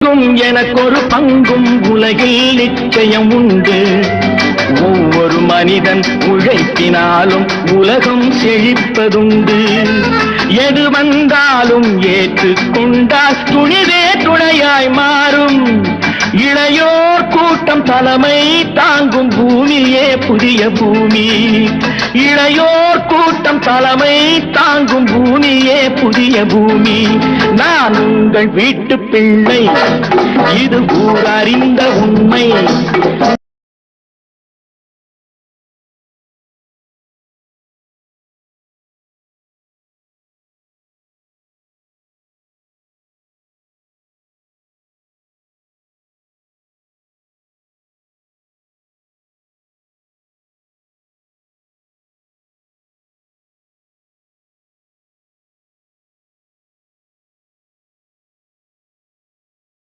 உழைப்புக்கும் எனக்கொரு பங்கும் உலகில் நிச்சயம் உண்டு. ஒவ்வொரு மனிதன் உழைப்பினாலும் உலகம் செழிப்பதுண்டு. எது வந்தாலும் ஏற்றுக்கொண்டால் துணிவே துணையாய் மாறும். இளையோர் கூட்டம் தலைமை தாங்கும் பூமியே புதிய பூமி. இளையோர் கூட்டம் தலைமை தாங்கும் பூமியே புதிய பூமி. நான் உங்கள் வீட்டு பிள்ளை, இது ஊரறிந்த உண்மை.